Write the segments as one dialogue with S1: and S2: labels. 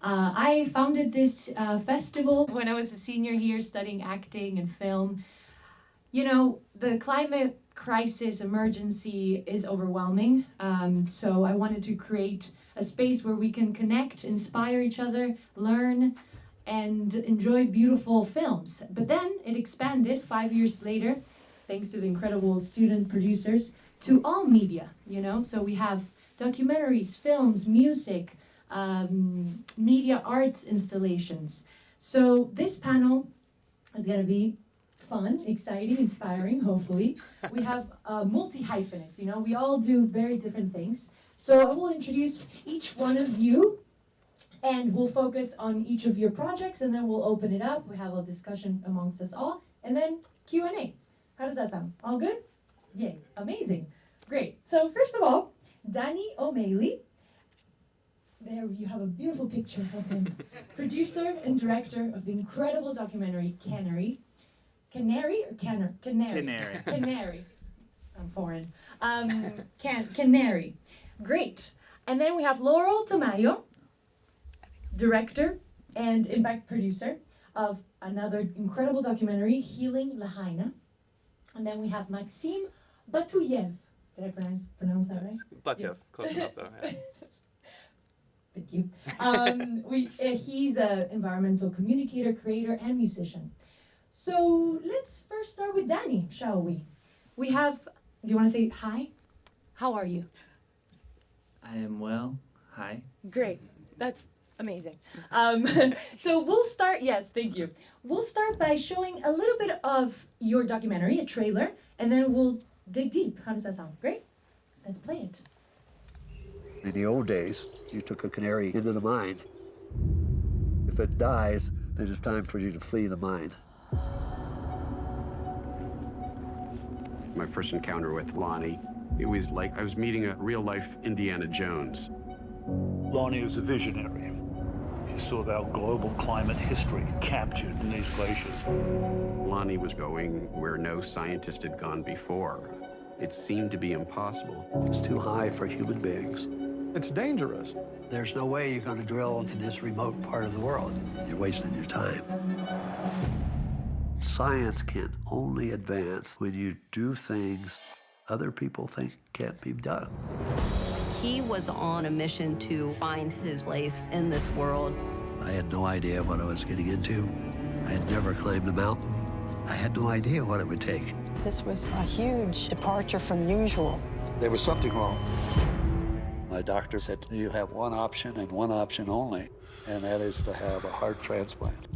S1: I founded this festival when I was a senior here studying acting and film. You know, the climate crisis emergency is overwhelming, so I wanted to create a space where we can connect, inspire each other, learn, and enjoy beautiful films. But then it expanded 5 years later, thanks to the incredible student producers, to all media, you know? So we have documentaries, films, music, media arts installations. So this panel is gonna be fun, exciting, inspiring, hopefully. We have multi-hyphenates, you know? We all do very different things. So I will introduce each one of you and we'll focus on each of your projects and then we'll open it up. We have a discussion amongst us all and then Q&A. How does that sound? All good? Yay, amazing. Great. So first of all, Danny O'Malley. There you have a beautiful picture of him. Producer and director of the incredible documentary Canary. Canary or Canary?
S2: Canary.
S1: Canary. I'm foreign. Canary. Great. And then we have Laurel Tamayo, director and impact producer of another incredible documentary, Healing Lahaina. And then we have Maksim Batuyev. Did I pronounce that right?
S2: Batuyev,
S1: Yes.
S2: close enough though. Yeah.
S1: Thank you. He's an environmental communicator, creator, and musician. So let's first start with Danny, shall we? We have, do you want to say hi? How are you?
S2: I am well. Hi.
S1: Great. That's amazing. So we'll start, yes, thank you. We'll start by showing a little bit of your documentary, a trailer, and then we'll dig deep. How does that sound? Great? Let's play it.
S3: In the old days, you took a canary into the mine. If it dies, then it's time for you to flee the mine.
S4: My first encounter with Lonnie, it was like I was meeting a real-life Indiana Jones.
S5: Lonnie was a visionary. He saw our global climate history captured in these glaciers.
S4: Lonnie was going where no scientist had gone before. It seemed to be impossible.
S3: It's too high for human beings.
S6: It's dangerous.
S3: There's no way you're going to drill in this remote part of the world. You're wasting your time. Science can only advance when you do things other people think can't be done.
S7: He was on a mission to find his place in this world.
S3: I had no idea what I was getting into. I had never climbed a mountain. I had no idea what it would take.
S8: This was a huge departure from usual.
S3: There was something wrong. My doctor said, you have one option and one option only, and that is to have a heart transplant.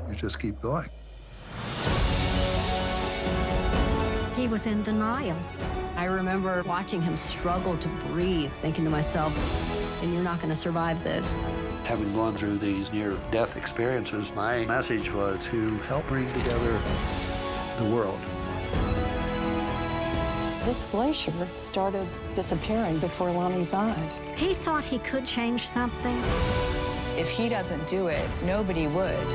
S3: You just keep going.
S9: He was in denial.
S7: I remember watching him struggle to breathe, thinking to myself, and you're not going to survive this.
S3: Having gone through these near-death experiences, my message was to help bring together the world.
S8: This glacier started disappearing before Lonnie's eyes.
S9: He thought he could change something.
S10: If he doesn't do it, nobody would.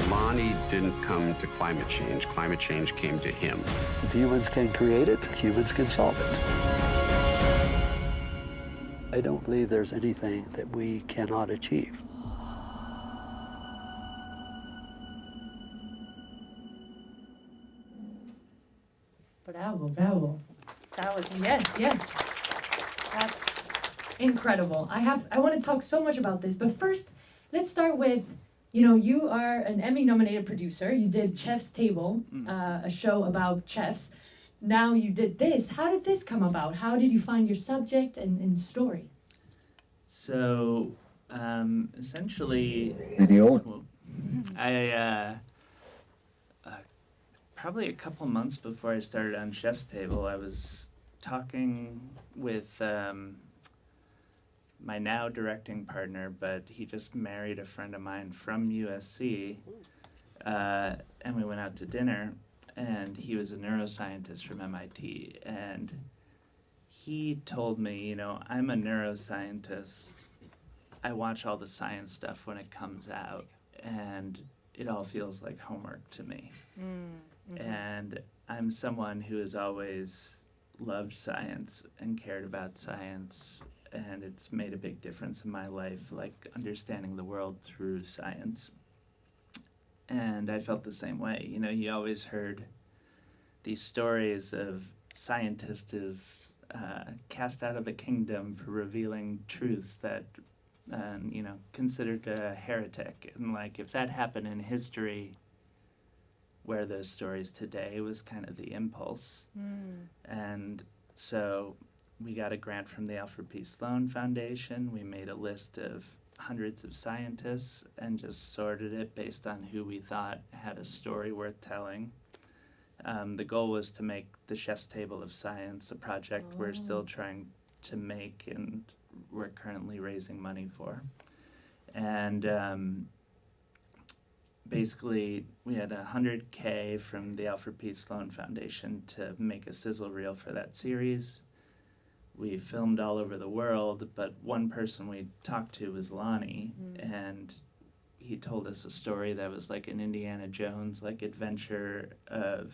S4: Lonnie didn't come to climate change. Climate change came to him.
S3: If humans can create it, humans can solve it. I don't believe there's anything that we cannot achieve.
S1: Bravo, bravo. That was, yes. That's incredible. I want to talk so much about this, but first, let's start with, you know, you are an Emmy-nominated producer. You did Chef's Table, a show about chefs. Now you did this. How did this come about? How did you find your subject and story?
S2: So, essentially, I probably a couple months before I started on Chef's Table, I was talking with my now directing partner, but he just married a friend of mine from USC, and we went out to dinner, and he was a neuroscientist from MIT, and he told me, you know, I'm a neuroscientist. I watch all the science stuff when it comes out, and it all feels like homework to me. And I'm someone who has always loved science and cared about science and it's made a big difference in my life, like understanding the world through science. And I felt the same way. You know, you always heard these stories of scientists as cast out of the kingdom for revealing truths that, you know, considered a heretic. And like, if that happened in history, where those stories today was kind of the impulse. And so we got a grant from the Alfred P. Sloan Foundation. We made a list of hundreds of scientists and just sorted it based on who we thought had a story worth telling. The goal was to make the Chef's Table of Science a project we're still trying to make and we're currently raising money for. And basically, we had $100K from the Alfred P. Sloan Foundation to make a sizzle reel for that series. We filmed all over the world, but one person we talked to was Lonnie, and he told us a story that was like an Indiana Jones like adventure of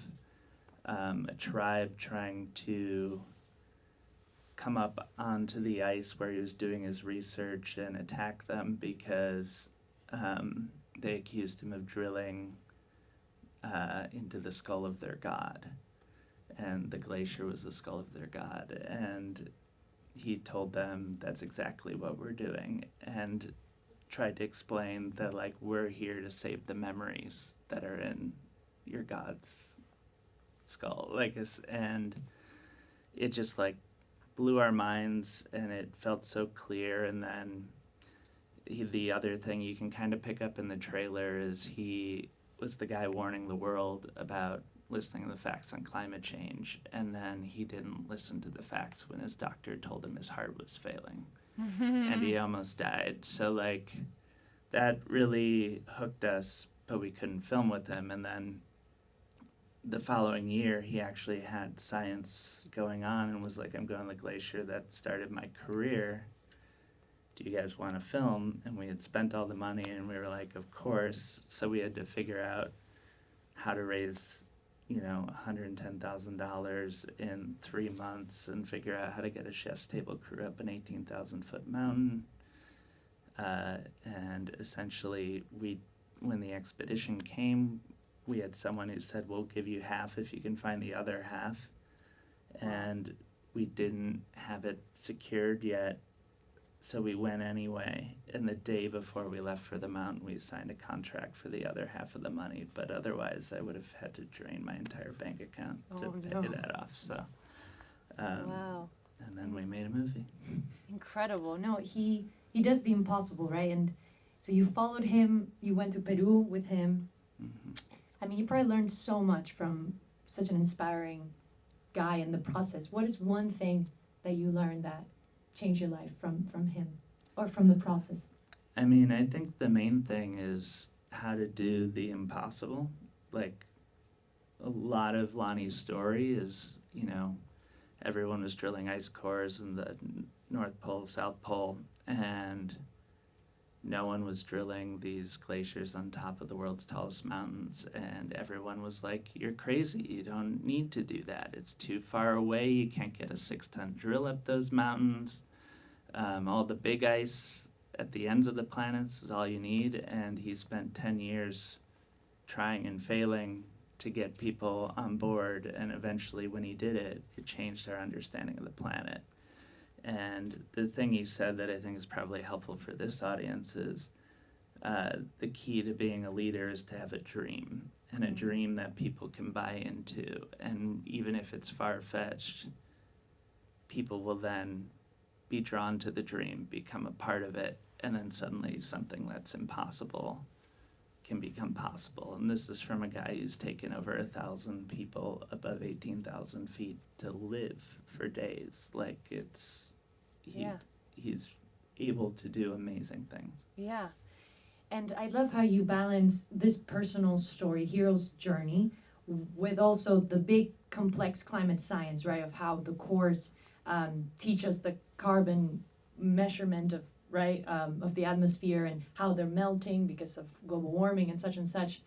S2: a tribe trying to come up onto the ice where he was doing his research and attack them because they accused him of drilling into the skull of their god. And the glacier was the skull of their god. And he told them that's exactly what we're doing, and tried to explain that, like, we're here to save the memories that are in your god's skull. And it just, like, blew our minds, and it felt so clear. And then the other thing you can kind of pick up in the trailer is he was the guy warning the world about listening to the facts on climate change, and then he didn't listen to the facts when his doctor told him his heart was failing and he almost died. So like that really hooked us, but we couldn't film with him. And then the following year he actually had science going on and was like, I'm going to the glacier that started my career, do you guys want to film? And we had spent all the money and we were like, of course. So we had to figure out how to raise, you know, $110,000 in 3 months and figure out how to get a chef's table crew up an 18,000-foot mountain. And essentially, when the expedition came, we had someone who said, we'll give you half if you can find the other half. And we didn't have it secured yet, so we went anyway. And the day before we left for the mountain, we signed a contract for the other half of the money. But otherwise, I would have had to drain my entire bank account to pay that off. So,
S1: Wow.
S2: And then we made a movie.
S1: Incredible. No, he does the impossible, right? And so you followed him, you went to Peru with him. I mean, you probably learned so much from such an inspiring guy in the process. What is one thing that you learned that changed your life from him or from the process?
S2: I mean, I think the main thing is how to do the impossible. Like, a lot of Lonnie's story is, you know, everyone was drilling ice cores in the North Pole, South Pole, and no one was drilling these glaciers on top of the world's tallest mountains. And everyone was like, you're crazy. You don't need to do that. It's too far away. You can't get a 6-ton drill up those mountains. All the big ice at the ends of the planets is all you need. And he spent 10 years trying and failing to get people on board. And eventually, when he did it, it changed our understanding of the planet. And the thing he said that I think is probably helpful for this audience is the key to being a leader is to have a dream, and a dream that people can buy into. And even if it's far-fetched, people will then be drawn to the dream, become a part of it, and then suddenly something that's impossible can become possible. And this is from a guy who's taken over 1,000 people above 18,000 feet to live for days. Like, he's able to do amazing things.
S1: Yeah. And I love how you balance this personal story, hero's journey, with also the big complex climate science, right? Of how the cores teach us the carbon measurement of, right, of the atmosphere and how they're melting because of global warming and such.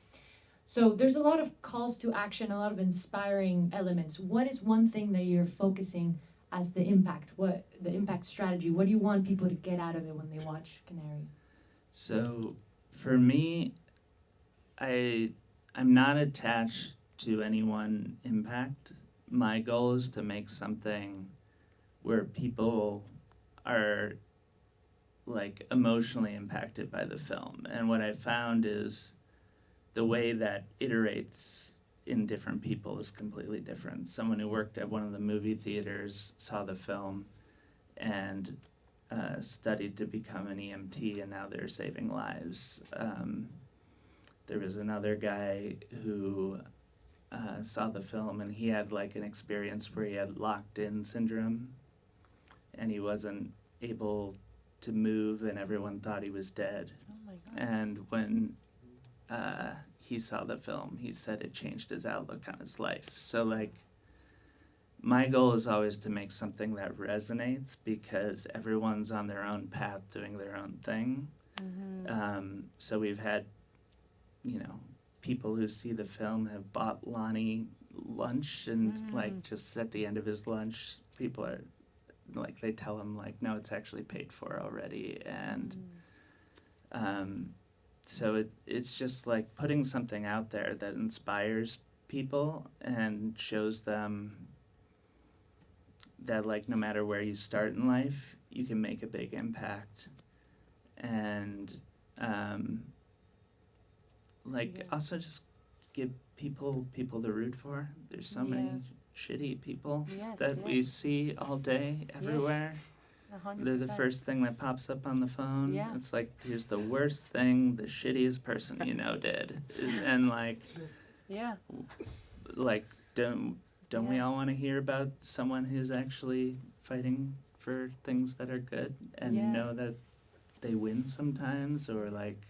S1: So there's a lot of calls to action, a lot of inspiring elements. What is one thing that you're focusing as the impact? What the impact strategy? What do you want people to get out of it when they watch Canary?
S2: So for me, I'm not attached to any one impact. My goal is to make something where people are like emotionally impacted by the film. And what I found is the way that iterates in different people is completely different. Someone who worked at one of the movie theaters saw the film and studied to become an EMT, and now they're saving lives. There was another guy who saw the film, and he had like an experience where he had locked-in syndrome, and he wasn't able to move, and everyone thought he was dead.
S10: Oh my God.
S2: And when he saw the film, he said it changed his outlook on his life. So like, my goal is always to make something that resonates, because everyone's on their own path doing their own thing. So we've had, you know, people who see the film have bought Lonnie lunch, and like just at the end of his lunch, people are like, they tell him like, no, it's actually paid for already. And so it's just like putting something out there that inspires people and shows them that like no matter where you start in life, you can make a big impact. And also just give people to root for. There's so many shitty people that we see all day everywhere.
S10: 100%.
S2: They're the first thing that pops up on the phone.
S10: Yeah.
S2: It's like, here's the worst thing the shittiest person you know did. And like, don't we all want to hear about someone who's actually fighting for things that are good and know that they win sometimes, or like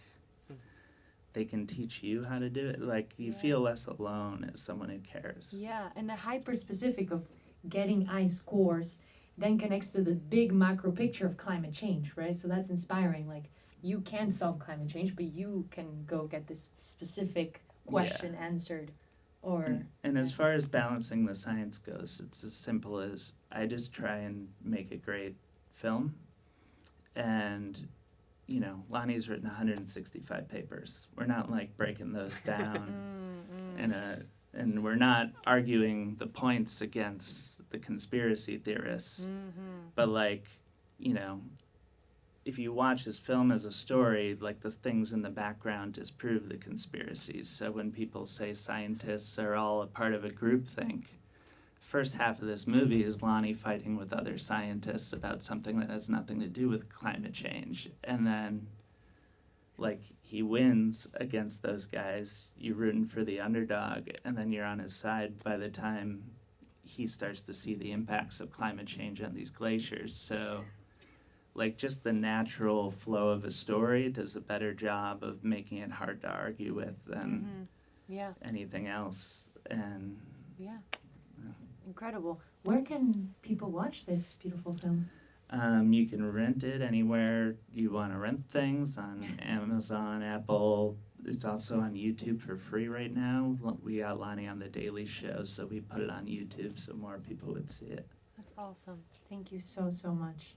S2: they can teach you how to do it? Like, you feel less alone as someone who cares.
S1: Yeah, and the hyper specific of getting high scores then connects to the big macro picture of climate change, right? So that's inspiring. Like, you can solve climate change, but you can go get this specific question answered.
S2: And as far as balancing the science goes, it's as simple as I just try and make a great film. And, you know, Lonnie's written 165 papers. We're not like breaking those down and we're not arguing the points against the conspiracy theorists. But like, you know, if you watch his film as a story, like the things in the background disprove the conspiracies. So when people say scientists are all a part of a groupthink, first half of this movie is Lonnie fighting with other scientists about something that has nothing to do with climate change. And then, like, he wins against those guys. You're rooting for the underdog, and then you're on his side by the time he starts to see the impacts of climate change on these glaciers. So, like, just the natural flow of a story does a better job of making it hard to argue with than anything else. And
S1: incredible. Where can people watch this beautiful film?
S2: You can rent it anywhere you want to rent things, on Amazon, Apple. It's also on YouTube for free right now. We got Lonnie on The Daily Show, so we put it on YouTube so more people would see it.
S1: That's awesome. Thank you so much.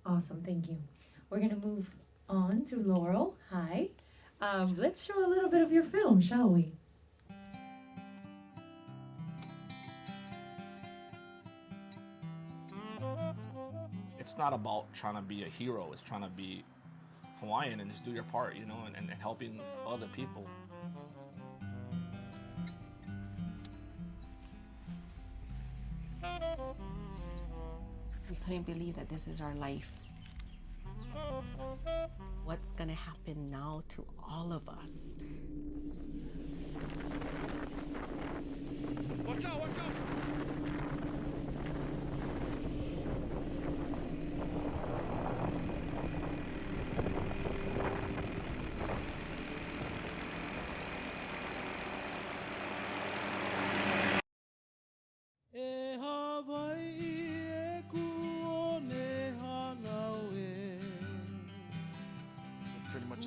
S1: Awesome, thank you. We're gonna move on to Laurel. Hi. Let's show a little bit of your film, shall we?
S6: It's not about trying to be a hero. It's trying to be Hawaiian and just do your part, you know, and helping other people.
S11: We couldn't believe that this is our life. What's gonna happen now to all of us?
S6: Watch out, watch out!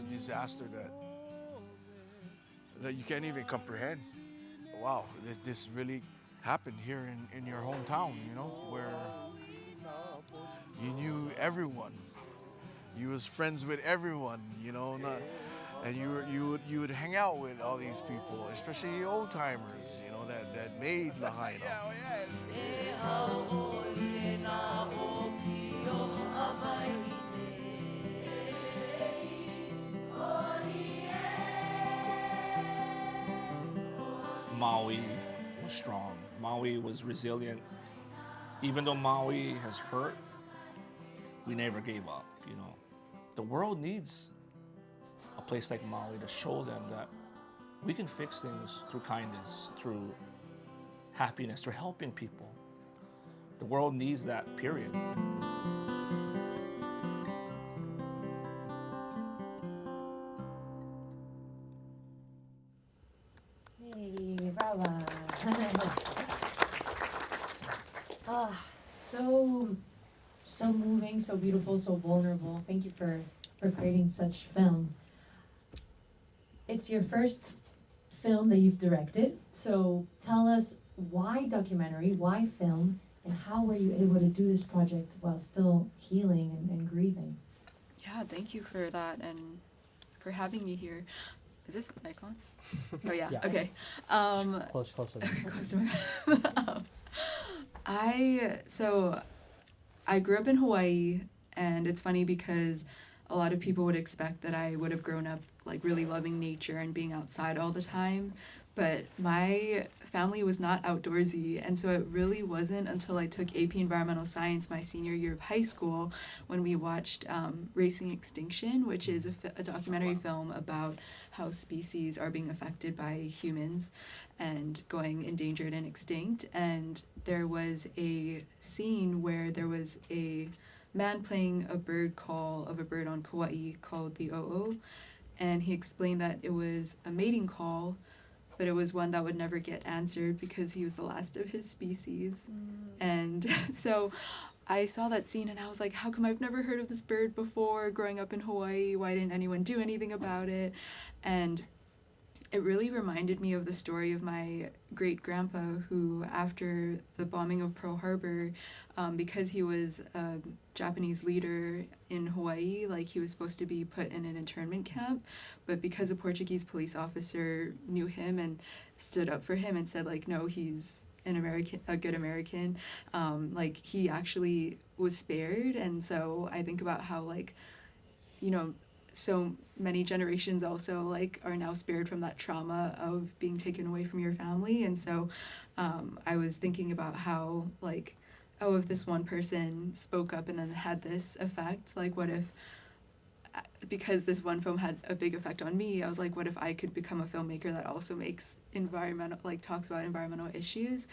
S12: Disaster that you can't even comprehend. Wow, this really happened here in your hometown, you know, where You knew everyone. You was friends with everyone, you know, and you would hang out with all these people, especially the old timers, you know, that made Lahaina.
S6: Maui was strong. Maui was resilient. Even though Maui has hurt, we never gave up, you know. The world needs a place like Maui to show them that we can fix things through kindness, through happiness, through helping people. The world needs that, period.
S1: Hey, brava. So moving, so beautiful, so vulnerable. Thank you for creating such film. It's your first film that you've directed, so tell us why documentary, why film, and how were you able to do this project while still healing and grieving?
S13: Yeah, thank you for that and for having me here. Is this mic on? Oh yeah. Okay.
S14: Close.
S13: Close to my I grew up in Hawaii, and it's funny because a lot of people would expect that I would have grown up like really loving nature and being outside all the time, but my family was not outdoorsy, and so it really wasn't until I took AP Environmental Science my senior year of high school when we watched Racing Extinction, which is a documentary film about how species are being affected by humans and going endangered and extinct. And there was a scene where there was a man playing a bird call of a bird on Kauai called the o'o, and he explained that it was a mating call, but it was one that would never get answered because he was the last of his species. And so I saw that scene and I was like, how come I've never heard of this bird before growing up in Hawaii? Why didn't anyone do anything about it? And it really reminded me of the story of my great-grandpa who, after the bombing of Pearl Harbor, because he was a Japanese leader in Hawaii, like he was supposed to be put in an internment camp, but because a Portuguese police officer knew him and stood up for him and said, like, no, he's an American, a good American, like he actually was spared. And so I think about how, like, you know, so many generations also like are now spared from that trauma of being taken away from your family. And so I was thinking about how, like, oh, if this one person spoke up and then had this effect, like what if, because this one film had a big effect on me, I was like, what if I could become a filmmaker that also makes talks about environmental issues?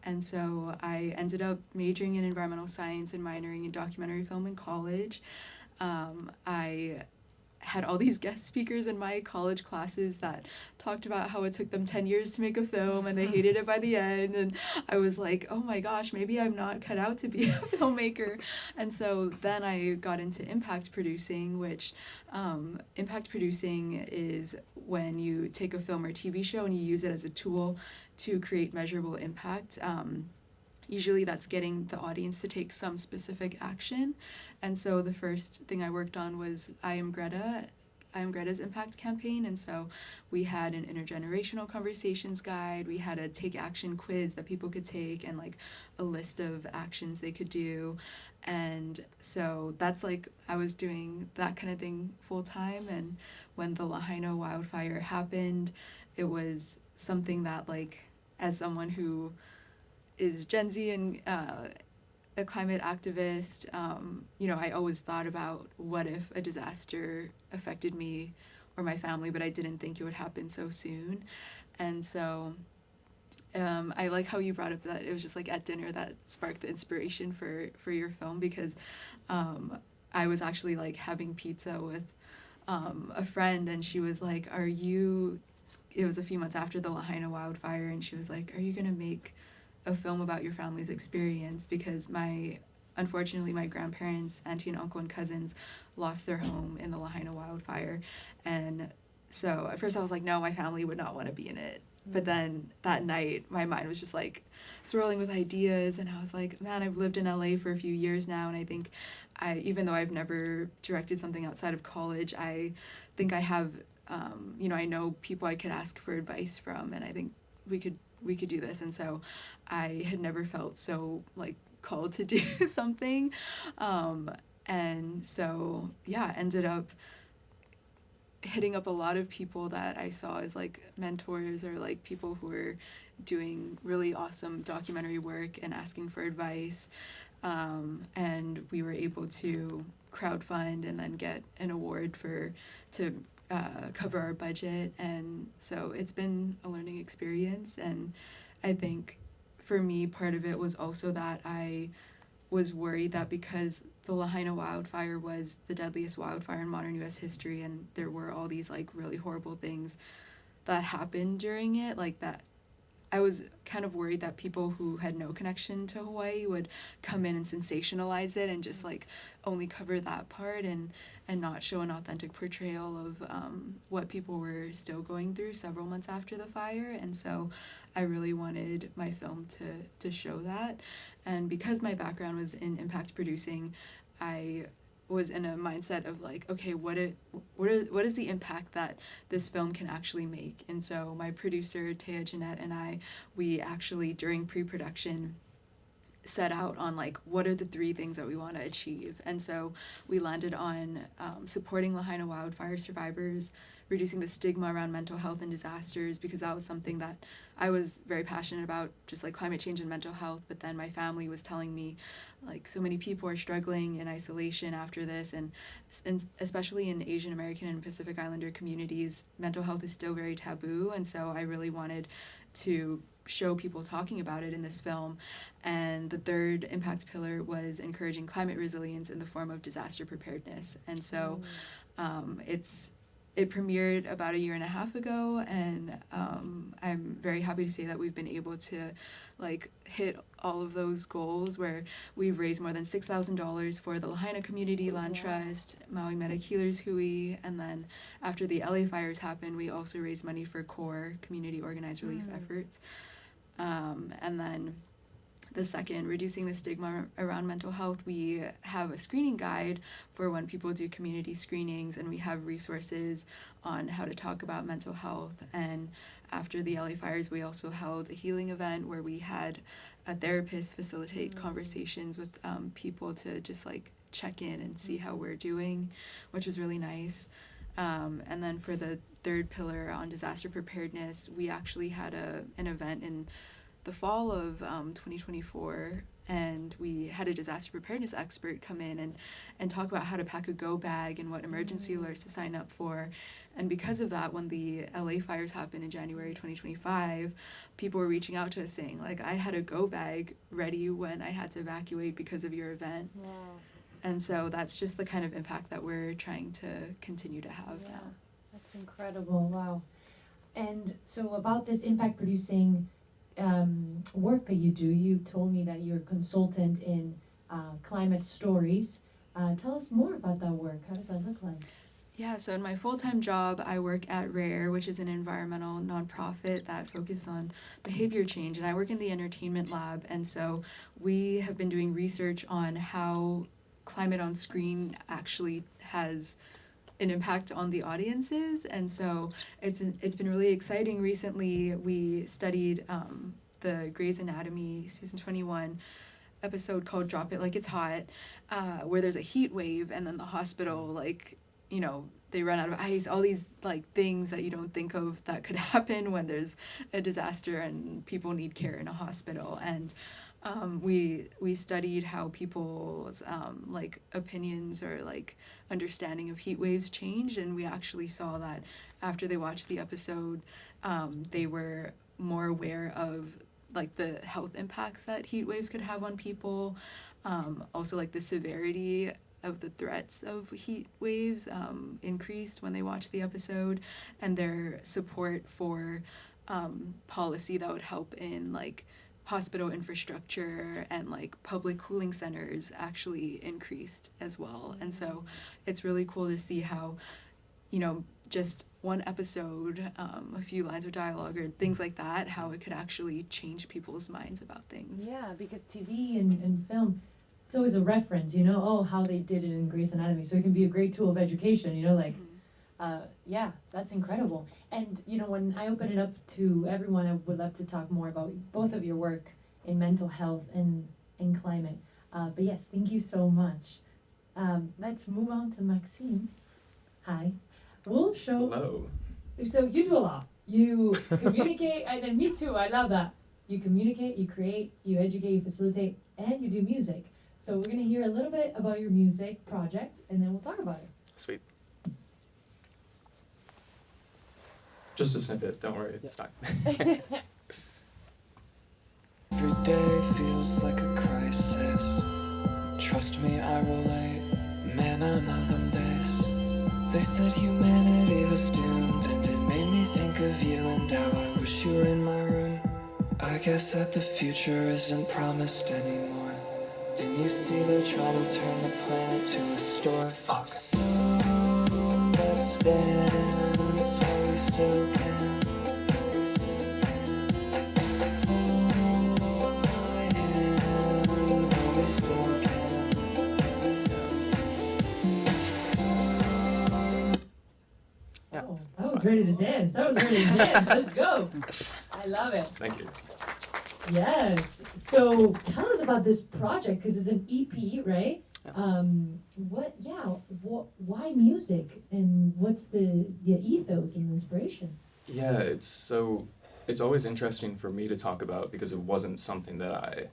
S13: And so I ended up majoring in environmental science and minoring in documentary film in college. I had all these guest speakers in my college classes that talked about how it took them 10 years to make a film and they hated it by the end. And I was like, oh my gosh, maybe I'm not cut out to be a filmmaker. And so then I got into impact producing, which impact producing is when you take a film or TV show and you use it as a tool to create measurable impact. Usually that's getting the audience to take some specific action. And so the first thing I worked on was I Am Greta's impact campaign. And so we had an intergenerational conversations guide. We had a take action quiz that people could take and like a list of actions they could do. And so that's like, I was doing that kind of thing full time. And when the Lahaina wildfire happened, it was something that, like, as someone who is Gen Z and a climate activist, you know, I always thought about what if a disaster affected me or my family, but I didn't think it would happen so soon. And so I like how you brought up that it was just like at dinner that sparked the inspiration for your film, because I was actually like having pizza with a friend, and she was like, it was a few months after the Lahaina wildfire, and she was like, are you gonna make a film about your family's experience? Because unfortunately my grandparents, auntie and uncle and cousins lost their home in the Lahaina wildfire. And so at first I was like, no, my family would not want to be in it. But then that night, my mind was just like swirling with ideas, and I was like, man, I've lived in LA for a few years now, and I think even though I've never directed something outside of college, I think I have, I know people I could ask for advice from, and I think we could do this. And so I had never felt so like called to do something. And so, ended up hitting up a lot of people that I saw as like mentors or like people who were doing really awesome documentary work and asking for advice. And we were able to crowdfund and then get an award to cover our budget. And so it's been a learning experience. And I think for me, part of it was also that I was worried that because the Lahaina wildfire was the deadliest wildfire in modern U.S. history, and there were all these like really horrible things that happened during it, like that I was kind of worried that people who had no connection to Hawaii would come in and sensationalize it and just like only cover that part and not show an authentic portrayal of what people were still going through several months after the fire. And so I really wanted my film to show that. And because my background was in impact producing, I was in a mindset of like, okay, what is the impact that this film can actually make? And so my producer, Taya Jeanette, and I, we actually, during pre-production, set out on like, what are the 3 things that we want to achieve? And so we landed on supporting Lahaina wildfire survivors, reducing the stigma around mental health and disasters, because that was something that I was very passionate about, just like climate change and mental health. But then my family was telling me, like, so many people are struggling in isolation after this, and especially in Asian American and Pacific Islander communities, mental health is still very taboo. And so I really wanted to show people talking about it in this film. And the third impact pillar was encouraging climate resilience in the form of disaster preparedness. And so it premiered about 1.5 years ago, and I'm very happy to say that we've been able to like hit all of those goals, where we've raised more than $6,000 for the Lahaina Community Land Trust, Maui Medic Healers Hui, and then after the LA fires happened, we also raised money for CORE, Community Organized Relief Efforts. And then the second, reducing the stigma around mental health, we have a screening guide for when people do community screenings, and we have resources on how to talk about mental health. And after the LA fires, we also held a healing event where we had a therapist facilitate conversations with people to just like check in and see how we're doing, which was really nice. And then for the third pillar on disaster preparedness, we actually had an event in the fall of 2024, and we had a disaster preparedness expert come in and talk about how to pack a go bag and what emergency alerts to sign up for. And because of that, when the LA fires happened in January 2025, people were reaching out to us saying, like, I had a go bag ready when I had to evacuate because of your event.
S1: Wow.
S13: And so that's just the kind of impact that we're trying to continue to have now.
S1: That's incredible. Wow. And so about this impact producing work that you do, you told me that you're a consultant in climate stories. Tell us more about that work. How does that look like?
S13: Yeah, so in my full-time job, I work at RARE, which is an environmental nonprofit that focuses on behavior change, and I work in the entertainment lab. And so we have been doing research on how climate on screen actually has an impact on the audiences. And so it's been really exciting. Recently, we studied the Grey's Anatomy season 21 episode called Drop It Like It's Hot, where there's a heat wave, and then the hospital, like, you know, they run out of ice, all these like things that you don't think of that could happen when there's a disaster and people need care in a hospital. And we studied how people's like opinions or like understanding of heat waves changed, and we actually saw that after they watched the episode, they were more aware of like the health impacts that heat waves could have on people, also like the severity of the threats of heat waves increased when they watched the episode, and their support for policy that would help in like hospital infrastructure and like public cooling centers actually increased as well. And so it's really cool to see how, you know, just one episode, a few lines of dialogue or things like that, how it could actually change people's minds about things.
S1: Yeah, because TV and film, it's always a reference, how they did it in Grey's Anatomy. So it can be a great tool of education, yeah, that's incredible. And, when I open it up to everyone, I would love to talk more about both of your work in mental health and climate. But yes, thank you so much. Let's move on to Maksim. Hi. We'll show.
S14: Hello.
S1: So you do a lot. You communicate, and then me too, I love that. You communicate, you create, you educate, you facilitate, and you do music. So we're going to hear a little bit about your music project, and then we'll talk about it.
S14: Sweet. Just a snippet, don't worry, it's not.
S15: Every day feels like a crisis. Trust me, I relate. Man, I know them days. They said humanity was doomed, and it made me think of you and how I wish you were in my room. I guess that the future isn't promised anymore. Didn't you see they're trying to turn the planet to a store? Fuck. So let's dance while we still can.
S1: I was ready to dance. Let's go. I love it.
S14: Thank you.
S1: Yes. So tell us about this project, because it's an EP, right? Why music, and what's the ethos and inspiration?
S14: Yeah, it's always interesting for me to talk about because it wasn't something that I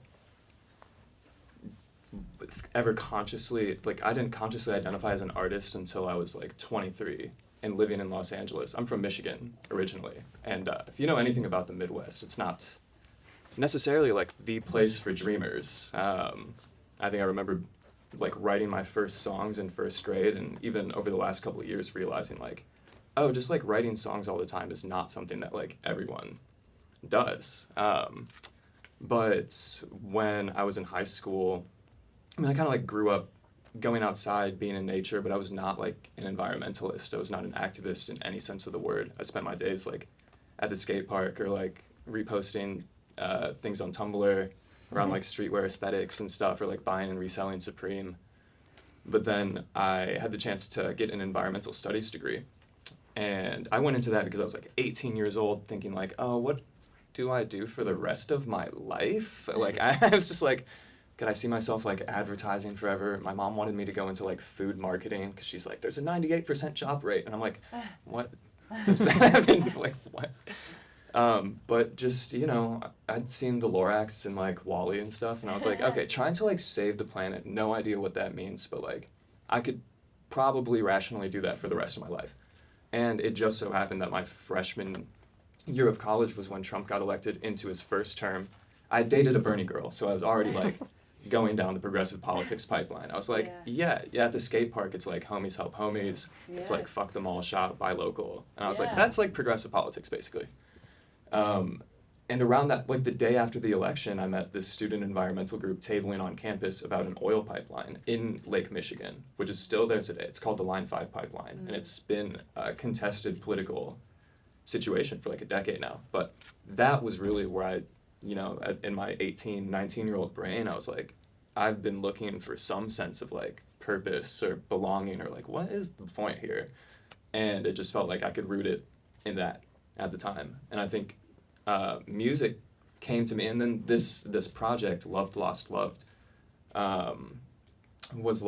S14: ever consciously, I didn't consciously identify as an artist until I was 23 and living in Los Angeles. I'm from Michigan originally, and if you know anything about the Midwest, it's not necessarily the place for dreamers. I think I remember writing my first songs in first grade, and even over the last couple of years realizing just writing songs all the time is not something that everyone does. But when I was in high school, I kind of grew up going outside, being in nature, but I was not an environmentalist. I was not an activist in any sense of the word. I spent my days at the skate park or reposting things on Tumblr around streetwear aesthetics and stuff, or buying and reselling Supreme. But then I had the chance to get an environmental studies degree. And I went into that because I was 18 years old thinking oh, what do I do for the rest of my life? I was just could I see myself advertising forever? My mom wanted me to go into food marketing because she's there's a 98% job rate. And I'm what does that have to what? But just, I'd seen the Lorax and Wall-E and stuff, and I was okay, trying to save the planet, no idea what that means, but I could probably rationally do that for the rest of my life. And it just so happened that my freshman year of college was when Trump got elected into his first term. I dated a Bernie girl, so I was already going down the progressive politics pipeline. I was yeah, at the skate park, it's homies help homies. Yeah. It's fuck them all, shop, buy local. And I was that's progressive politics, basically. And around that, the day after the election, I met this student environmental group tabling on campus about an oil pipeline in Lake Michigan, which is still there today. It's called the Line 5 pipeline, and it's been a contested political situation for a decade now. But that was really where I, in my 18, 19-year-old brain, I was I've been looking for some sense of purpose or belonging, or what is the point here? And it just felt I could root it in that at the time. And I think music came to me, and then this project, Loved, Lost, Loved, was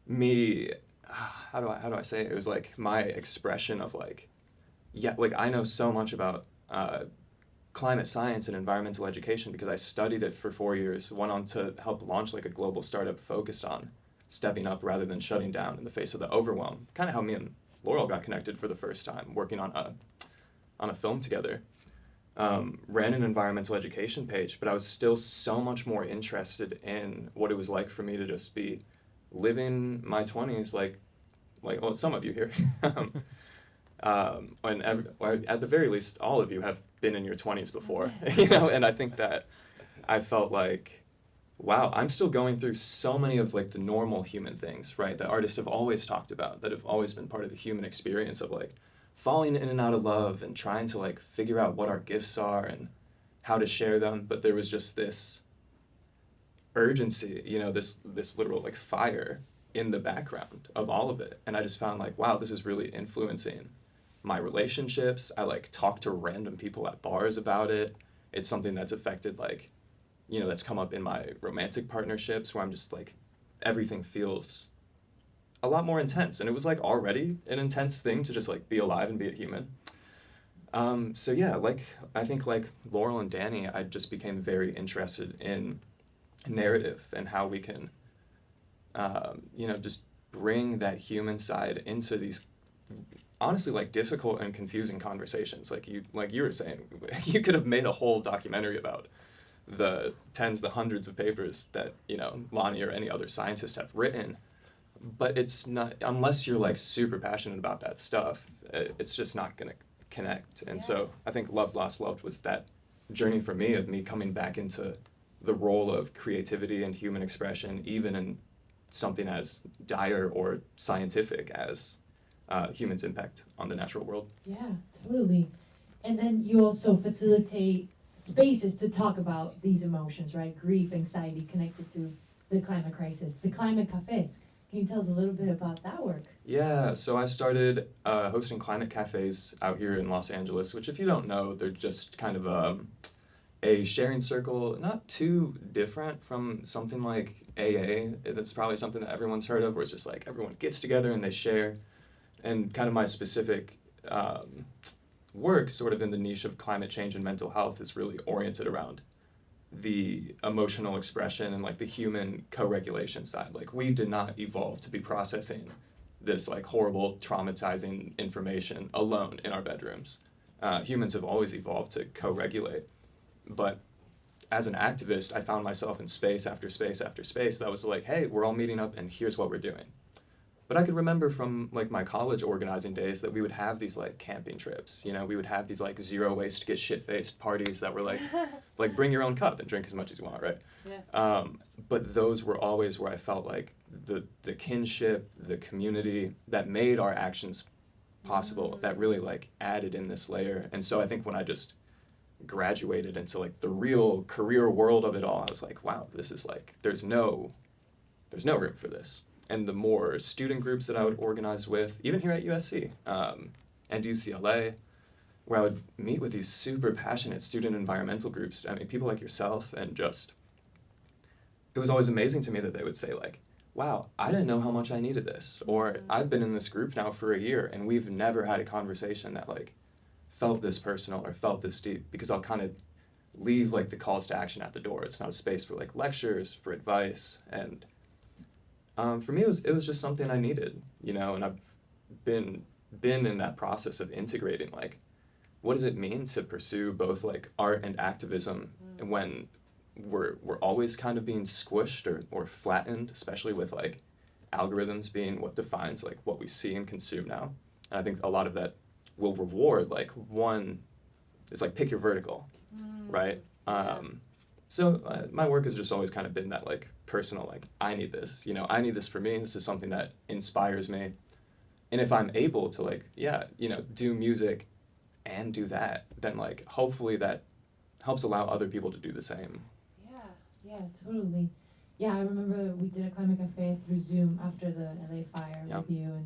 S14: me, how do I say it? It was my expression of I know so much about climate science and environmental education because I studied it for 4 years, went on to help launch a global startup focused on stepping up rather than shutting down in the face of the overwhelm. Kind of how me and Laurel got connected for the first time, working on a film together. Ran an environmental education page, but I was still so much more interested in what it was like for me to just be living my 20s well, some of you here. Or at the very least, all of you have been in your 20s before, and I think that I felt wow, I'm still going through so many of like the normal human things, right? That artists have always talked about, that have always been part of the human experience of like falling in and out of love and trying to like figure out what our gifts are and how to share them. But there was just this urgency, you know, this literal like fire in the background of all of it. And I just found like, wow, this is really influencing my relationships. I like talk to random people at bars about it. It's something that's affected like, you know, that's come up in my romantic partnerships where I'm just like, everything feels a lot more intense. And it was like already an intense thing to just like be alive and be a human. So yeah, like I think like Laurel and Danny, I just became very interested in narrative and how we can, you know, just bring that human side into these honestly like difficult and confusing conversations. Like you were saying, you could have made a whole documentary about the tens, the hundreds of papers that, you know, Lonnie or any other scientist have written, but it's not, unless you're like super passionate about that stuff, it's just not gonna connect. And so I think Loved, Lost, Loved was that journey for me of me coming back into the role of creativity and human expression, even in something as dire or scientific as humans' impact on the natural world.
S1: Yeah, totally. And then you also facilitate spaces to talk about these emotions, right? Grief, anxiety connected to the climate crisis, the climate cafes. Can you tell us a little bit about that work?
S14: Yeah, so I started hosting climate cafes out here in Los Angeles, which if you don't know, they're just kind of a sharing circle, not too different from something like AA. That's probably something that everyone's heard of, where it's just like everyone gets together and they share. And kind of my specific work sort of in the niche of climate change and mental health is really oriented around the emotional expression and like the human co-regulation side. Like we did not evolve to be processing this like horrible, traumatizing information alone in our bedrooms. Humans have always evolved to co-regulate. But as an activist, I found myself in space after space after space that was like, hey, we're all meeting up and here's what we're doing. But I could remember from like my college organizing days that we would have these like camping trips, you know, we would have these like zero waste, get shit-faced parties that were like bring your own cup and drink as much as you want, right? Yeah. But those were always where I felt like the kinship, the community that made our actions possible, that really like added in this layer. And so I think when I just graduated into like the real career world of it all, I was like, wow, this is like, there's no room for this. And the more student groups that I would organize with, even here at USC and UCLA, where I would meet with these super passionate student environmental groups, I mean, people like yourself, and just, it was always amazing to me that they would say like, wow, I didn't know how much I needed this, or I've been in this group now for a year and we've never had a conversation that like felt this personal or felt this deep, because I'll kind of leave like the calls to action at the door. It's not a space for like lectures, for advice, and for me, it was just something I needed, you know, and I've been in that process of integrating, like, what does it mean to pursue both, like, art and activism when we're always kind of being squished or flattened, especially with, like, algorithms being what defines, like, what we see and consume now. And I think a lot of that will reward, like, one, it's like pick your vertical, right? So my work has just always kind of been that like personal, like I need this, you know, I need this for me. This is something that inspires me. And if I'm able to like, yeah, you know, do music and do that, then like hopefully that helps allow other people to do the same.
S1: Yeah, totally. Yeah, I remember we did a climate cafe through Zoom after the LA fire with you,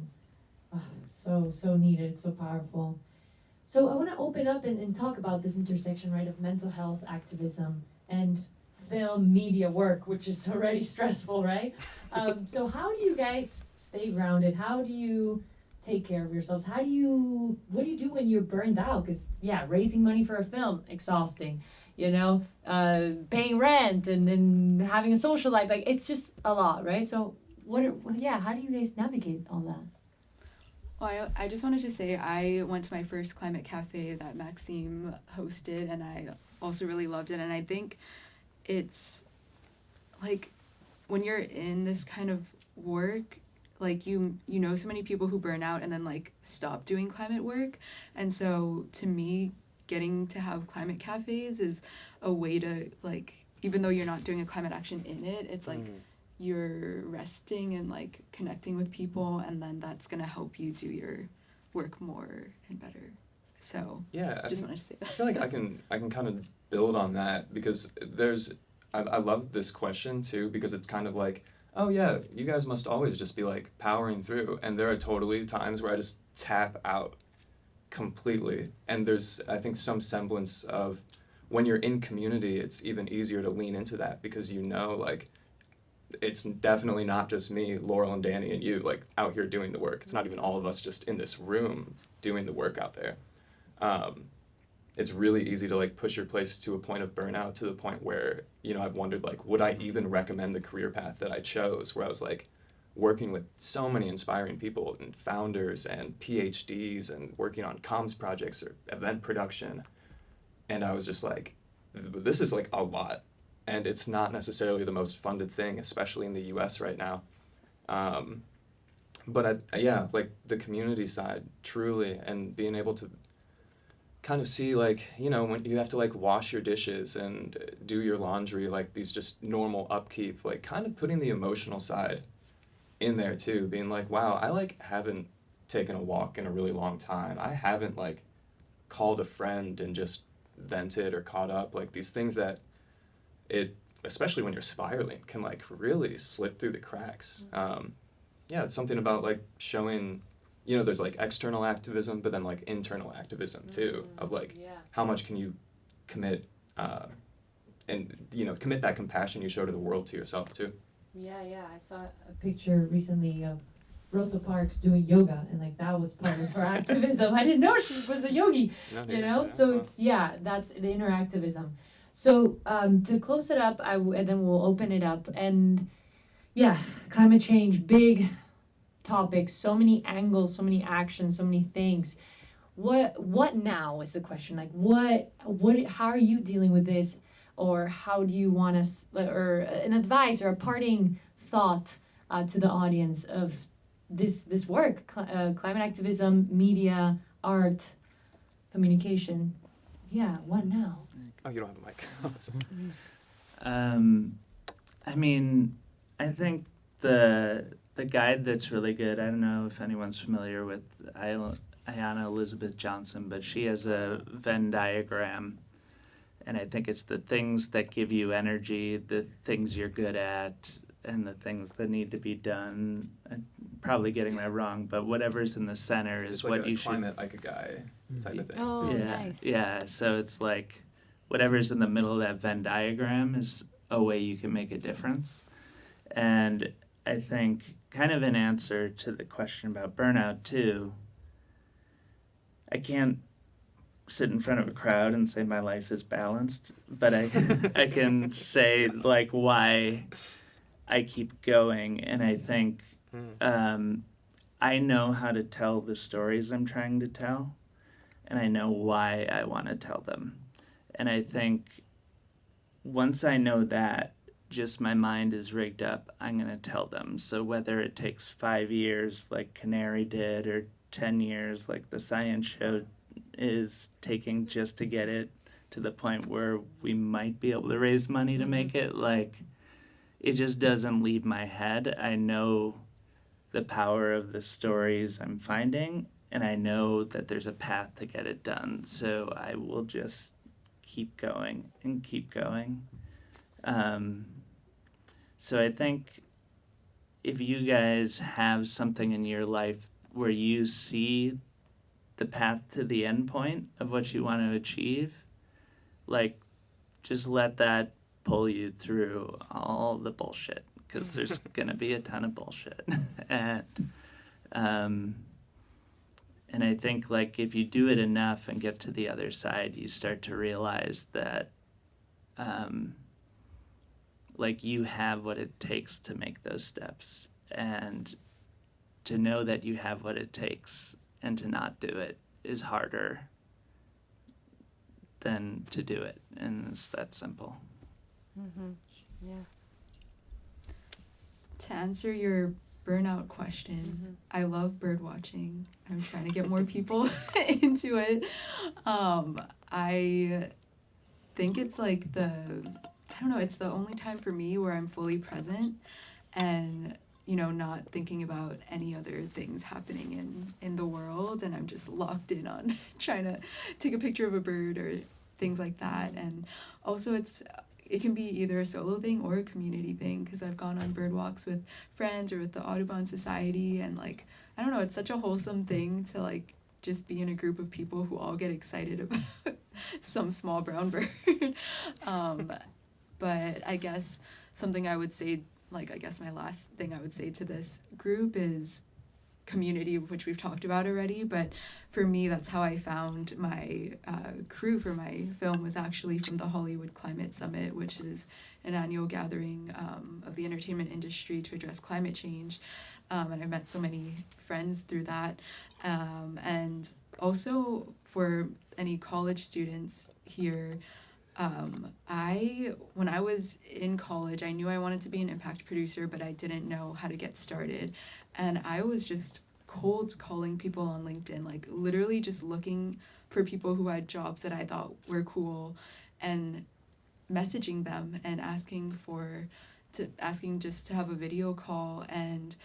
S1: and so needed, so powerful. So I want to open up and talk about this intersection, right, of mental health activism and film media work, which is already stressful, right? So how do you guys stay grounded? How do you take care of yourselves? What do you do when you're burned out? Because raising money for a film, exhausting, you know, paying rent and having a social life, like it's just a lot, right? So how do you guys navigate all that?
S13: Well, I just wanted to say I went to my first climate cafe that Maksim hosted, and I also really loved it. And I think it's like when you're in this kind of work, like you know so many people who burn out and then like stop doing climate work. And so to me, getting to have climate cafes is a way to like even though you're not doing a climate action in it, it's like you're resting and like connecting with people, and then that's gonna help you do your work more and better. So
S14: yeah,
S13: just wanted to say that.
S14: I feel like I can kind of build on that, because I love this question too, because it's kind of like, oh yeah, you guys must always just be like powering through, and there are totally times where I just tap out completely, and there's, I think, some semblance of, when you're in community, it's even easier to lean into that, because you know, like, it's definitely not just me, Laurel and Danny and you, like, out here doing the work. It's not even all of us just in this room doing the work out there. It's really easy to like push your place to a point of burnout, to the point where, you know, I've wondered, like, would I even recommend the career path that I chose, where I was like working with so many inspiring people and founders and PhDs and working on comms projects or event production. And I was just like, this is like a lot. And it's not necessarily the most funded thing, especially in the US right now. But yeah, like the community side, truly, and being able to kind of see, like, you know, when you have to like wash your dishes and do your laundry, like these just normal upkeep, like kind of putting the emotional side in there too, being like, wow, I like haven't taken a walk in a really long time. I haven't like called a friend and just vented or caught up, like these things that it, especially when you're spiraling, can like really slip through the cracks. Yeah, it's something about like showing, you know, there's like external activism, but then like internal activism too, of like how much can you commit and, you know, commit that compassion you show to the world to yourself too.
S1: Yeah, I saw a picture recently of Rosa Parks doing yoga, and like that was part of her activism. I didn't know she was a yogi, you know? So it's, that's the inner activism. So to close it up, and then we'll open it up. And climate change, big topic, so many angles, so many actions, so many things. What now is the question? Like what how are you dealing with this? Or how do you want us, or an advice or a parting thought to the audience of this work, climate activism, media, art, communication? Yeah, what now?
S14: Oh, you don't have a mic.
S2: I mean, I think the guide that's really good, I don't know if anyone's familiar with Ayanna Elizabeth Johnson, but she has a Venn diagram, and I think it's the things that give you energy, the things you're good at, and the things that need to be done. I'm probably getting that wrong, but whatever's in the center is
S14: like
S2: what you
S14: should. Climate
S2: Ikigai
S14: type of thing.
S11: Oh,
S2: yeah,
S11: nice.
S2: Yeah, so it's like whatever's in the middle of that Venn diagram is a way you can make a difference. And I think kind of an answer to the question about burnout too, I can't sit in front of a crowd and say my life is balanced, but I can say like why I keep going. And I think I know how to tell the stories I'm trying to tell, and I know why I want to tell them. And I think once I know that, just my mind is rigged up, I'm going to tell them. So whether it takes 5 years like Canary did, or 10 years like the science show is taking just to get it to the point where we might be able to raise money to make it, like, it just doesn't leave my head. I know the power of the stories I'm finding, and I know that there's a path to get it done. So I will just keep going and keep going. So I think if you guys have something in your life where you see the path to the end point of what you want to achieve, like, just let that pull you through all the bullshit, because there's gonna be a ton of bullshit. And I think, like, if you do it enough and get to the other side, you start to realize that like, you have what it takes to make those steps, and to know that you have what it takes and to not do it is harder than to do it, and it's that simple.
S11: Yeah.
S13: To answer your burnout question, I love bird watching. I'm trying to get more people into it. I think it's like the I don't know, it's the only time for me where I'm fully present and, you know, not thinking about any other things happening in the world, and I'm just locked in on trying to take a picture of a bird or things like that. And also it can be either a solo thing or a community thing, because I've gone on bird walks with friends or with the Audubon Society, and like, I don't know, it's such a wholesome thing to like just be in a group of people who all get excited about some small brown bird. But I guess something I would say, like, I guess my last thing I would say to this group is community, which we've talked about already. But for me, that's how I found my crew for my film, was actually from the Hollywood Climate Summit, which is an annual gathering of the entertainment industry to address climate change. And I met so many friends through that. And also for any college students here, when I was in college, I knew I wanted to be an impact producer, but I didn't know how to get started. And I was just cold calling people on LinkedIn, like literally just looking for people who had jobs that I thought were cool and messaging them and asking just to have a video call. And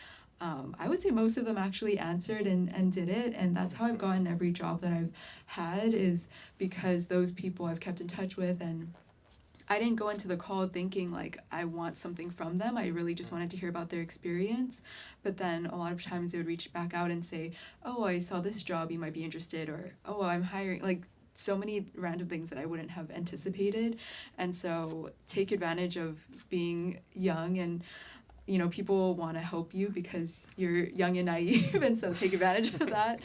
S13: I would say most of them actually answered and did it. And that's how I've gotten every job that I've had, is because those people I've kept in touch with. And I didn't go into the call thinking like I want something from them. I really just wanted to hear about their experience. But then a lot of times they would reach back out and say, oh, I saw this job, you might be interested, or oh, I'm hiring, like so many random things that I wouldn't have anticipated. And so take advantage of being young, and you know, people want to help you because you're young and naive, and so take advantage of that.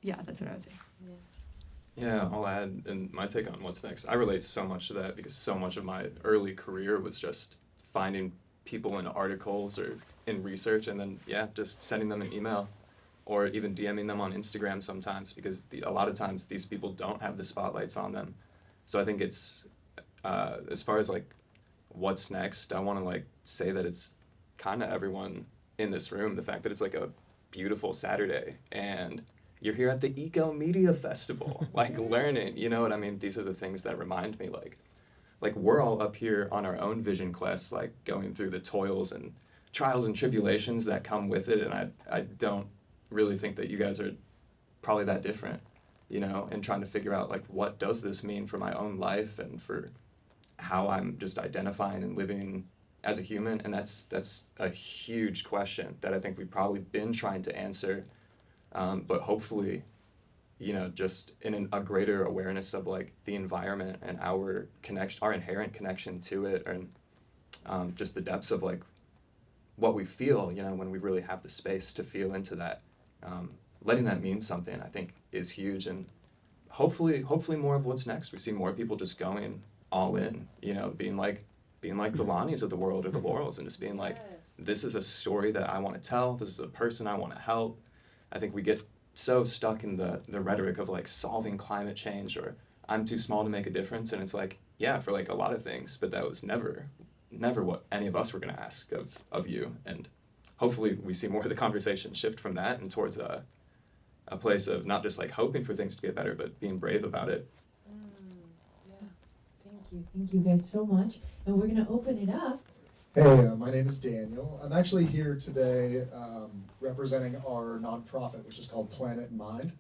S13: Yeah, that's what I would say.
S14: Yeah, I'll add, and my take on what's next, I relate so much to that because so much of my early career was just finding people in articles or in research, and then, yeah, just sending them an email or even DMing them on Instagram sometimes, because a lot of times these people don't have the spotlights on them. So I think it's, as far as like what's next, I want to like say that it's kind of everyone in this room, the fact that it's like a beautiful Saturday and you're here at the Eco Media Festival, like learning, you know what I mean? These are the things that remind me, like we're all up here on our own vision quests, like going through the toils and trials and tribulations that come with it. And I don't really think that you guys are probably that different, you know, and trying to figure out like, what does this mean for my own life and for how I'm just identifying and living as a human. And that's a huge question that I think we've probably been trying to answer. But hopefully, you know, just in a greater awareness of like the environment and our connection, our inherent connection to it, and just the depths of like what we feel, you know, when we really have the space to feel into that. Letting that mean something, I think, is huge. And hopefully more of what's next. We see more people just going all in, you know, being like the Lonnies of the world or the Laurels, and just being like, this is a story that I want to tell. This is a person I want to help. I think we get so stuck in the rhetoric of like solving climate change or I'm too small to make a difference. And it's like, yeah, for like a lot of things, but that was never what any of us were going to ask of you. And hopefully we see more of the conversation shift from that and towards a place of not just like hoping for things to get better, but being brave about it.
S1: Yeah, thank you guys so much. And we're going to open it up.
S16: Hey, my name is Daniel. I'm actually here today representing our nonprofit, which is called Planet in Mind.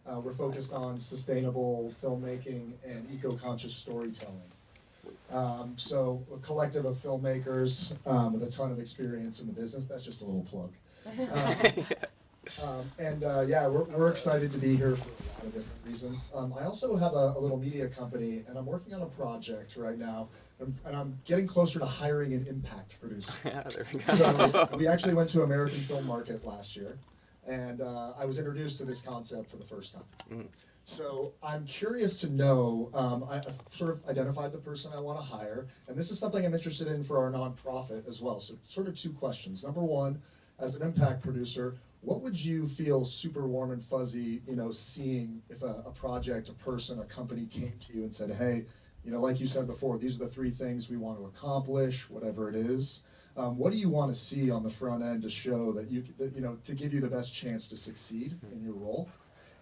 S16: We're focused on sustainable filmmaking and eco-conscious storytelling. So a collective of filmmakers with a ton of experience in the business. That's just a little plug. Yeah, we're excited to be here for a lot of different reasons. I also have a little media company, and I'm working on a project right now. And I'm getting closer to hiring an impact producer.
S14: Yeah, there we go.
S16: So we actually went to American Film Market last year, and I was introduced to this concept for the first time. Mm. So I'm curious to know, I've sort of identified the person I want to hire, and this is something I'm interested in for our nonprofit as well. So sort of two questions. Number one, as an impact producer, what would you feel super warm and fuzzy, you know, seeing if a project, a person, a company came to you and said, hey, you know, like you said before, these are the three things we want to accomplish, whatever it is. What do you want to see on the front end to show that you know, to give you the best chance to succeed in your role?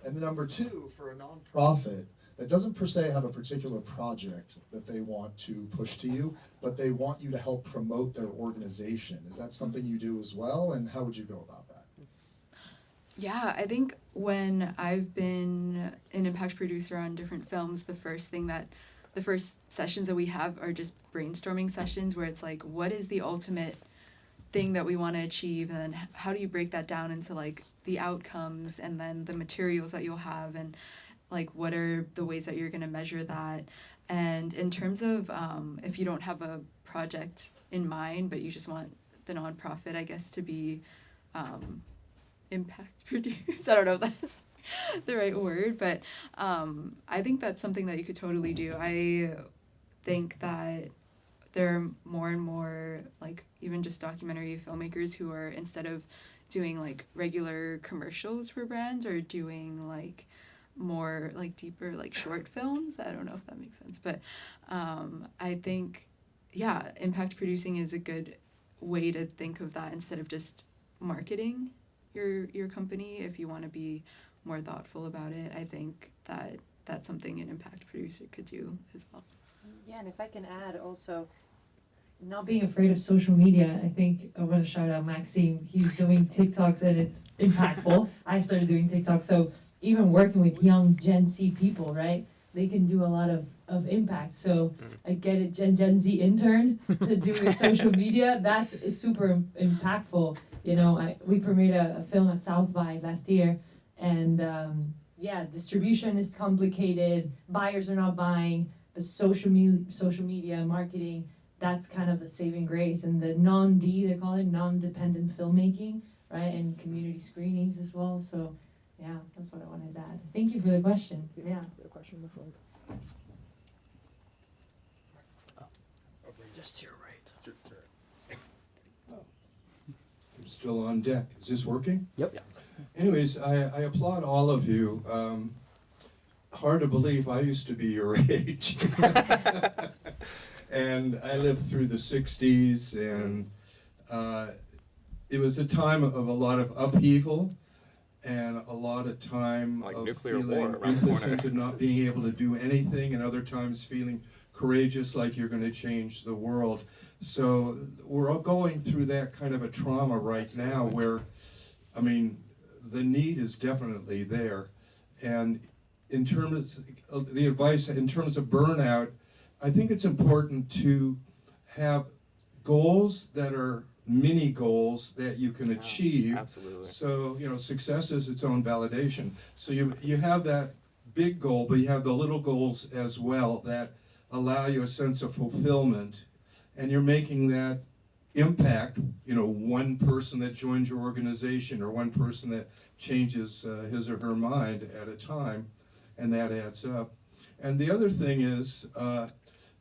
S16: And number two, for a nonprofit, that doesn't per se have a particular project that they want to push to you, but they want you to help promote their organization. Is that something you do as well, and how would you go about that?
S13: Yeah, I think when I've been an impact producer on different films, the first sessions that we have are just brainstorming sessions where it's like, what is the ultimate thing that we want to achieve, and then how do you break that down into like the outcomes and then the materials that you'll have, and like what are the ways that you're going to measure that. And in terms of if you don't have a project in mind but you just want the nonprofit, I guess, to be impact produced, I don't know if that's the right word, but I think that's something that you could totally do. I think that there are more and more, like, even just documentary filmmakers who are, instead of doing like regular commercials for brands, are doing like more like deeper like short films. I don't know if that makes sense, but I think, yeah, impact producing is a good way to think of that instead of just marketing your company. If you want to be more thoughtful about it, I think that that's something an impact producer could do as well.
S11: Yeah, and if I can add also,
S1: not being afraid of social media. I think I want to shout out Maksim. He's doing TikToks and it's impactful. I started doing TikTok, so even working with young Gen Z people, right? They can do a lot of impact. So I get it, Gen Z intern to do with social media. That's super impactful. You know, we premiered a film at South by last year, and yeah, distribution is complicated. Buyers are not buying. But social media marketing, that's kind of the saving grace, and the non-D, they call it, non-dependent filmmaking, right, and community screenings as well. So, yeah, that's what I wanted to add. Thank you for the question. Yeah.
S17: A question in the front. Just to your right.
S18: I'm still on deck. Is this working?
S17: Yep. Yeah.
S18: Anyways, I applaud all of you. Hard to believe I used to be your age. And I lived through the 60s, and it was a time of a lot of upheaval and a lot of time
S14: like
S18: of
S14: nuclear
S18: feeling
S14: war around the corner.
S18: impotent and not being able to do anything, and other times feeling courageous like you're going to change the world. So we're all going through that kind of a trauma right now where, I mean, the need is definitely there. And in terms of the advice, in terms of burnout, I think it's important to have goals that are mini goals that you can achieve.
S14: Absolutely.
S18: So, you know, success is its own validation. So you have that big goal, but you have the little goals as well that allow you a sense of fulfillment. And you're making that impact, you know, one person that joins your organization or one person that changes his or her mind at a time, and that adds up. And the other thing is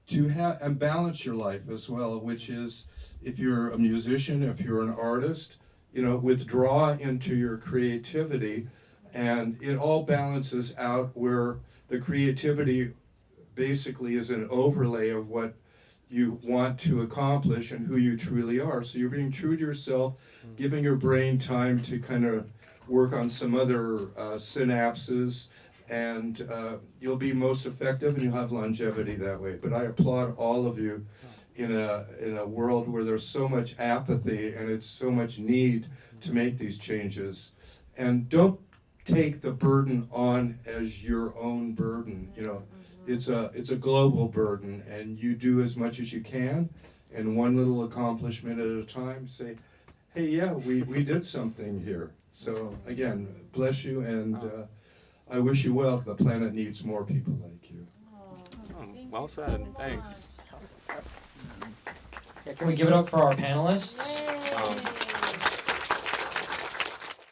S18: to have and balance your life as well, which is, if you're a musician, if you're an artist, you know, withdraw into your creativity, and it all balances out where the creativity basically is an overlay of what you want to accomplish and who you truly are. So you're being true to yourself, giving your brain time to kind of work on some other synapses, and you'll be most effective and you'll have longevity that way. But I applaud all of you in a world where there's so much apathy and it's so much need to make these changes. And don't take the burden on as your own burden. You know, it's a global burden, and you do as much as you can, and one little accomplishment at a time. Say, hey, yeah, we did something here. So again, bless you, and I wish you well. The planet needs more people like you.
S14: Well said. Thanks.
S17: Yeah, can we give it up for our panelists?